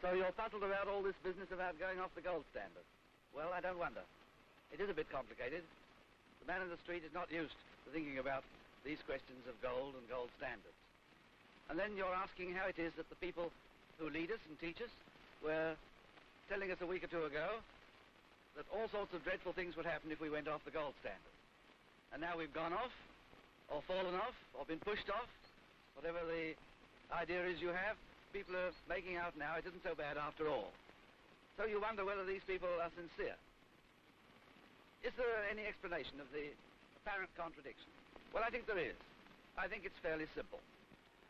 So you're puzzled about all this business about going off the gold standard. Well, I don't wonder. It is a bit complicated. The man in the street is not used to thinking about these questions of gold and gold standards. And then you're asking how it is that the people who lead us and teach us were telling us a week or two ago that all sorts of dreadful things would happen if we went off the gold standard. And now we've gone off, or fallen off, or been pushed off, whatever the idea is you have, people are making out now it isn't so bad after all. So you wonder whether these people are sincere. Is there any explanation of the apparent contradiction? Well, I think there is. I think it's fairly simple.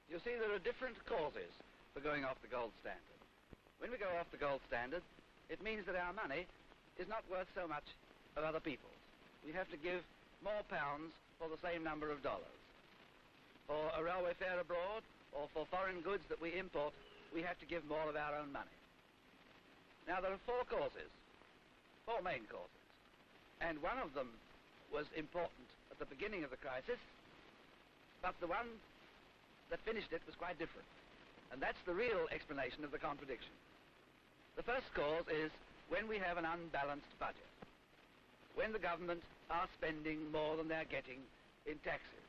You see, there are different causes for going off the gold standard. When we go off the gold standard, it means that our money is not worth so much of other people's. We have to give more pounds for the same number of dollars. For a railway fare abroad, or for foreign goods that we import, we have to give more of our own money. Now, there are four main causes. And one of them was important at the beginning of the crisis, but the one that finished it was quite different. And that's the real explanation of the contradiction. The first cause is when we have an unbalanced budget, when the government are spending more than they're getting in taxes.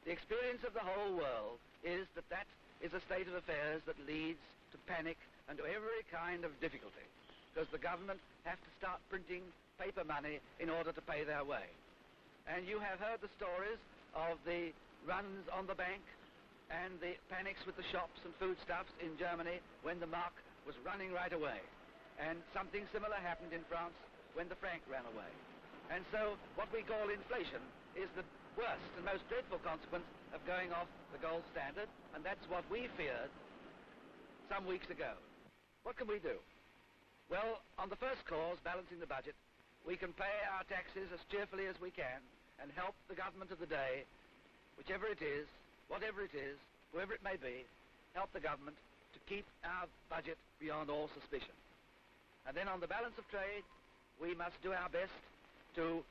The experience of the whole world is that that is a state of affairs that leads to panic and to every kind of difficulty, because the government have to start printing paper money in order to pay their way. And you have heard the stories of the runs on the bank and the panics with the shops and foodstuffs in Germany when the mark was running right away. And something similar happened in France when the franc ran away. And so what we call inflation is the worst and most dreadful consequence of going off the gold standard, and that's what we feared some weeks ago. What can we do? Well, on the first cause, balancing the budget, we can pay our taxes as cheerfully as we can and help the government of the day, whichever it is, whatever it is, whoever it may be, help the government to keep our budget beyond all suspicion. And then on the balance of trade, we must do our best to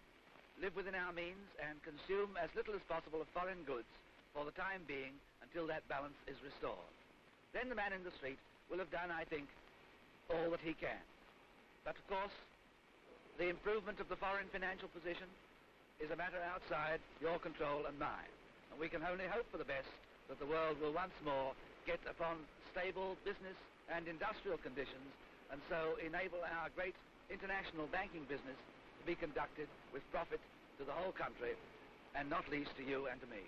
live within our means and consume as little as possible of foreign goods for the time being until that balance is restored. Then the man in the street will have done, I think, all that he can. But of course, the improvement of the foreign financial position is a matter outside your control and mine. And we can only hope for the best, that the world will once more get upon stable business and industrial conditions, and so enable our great international banking business to be conducted with profit to the whole country, and not least to you and to me.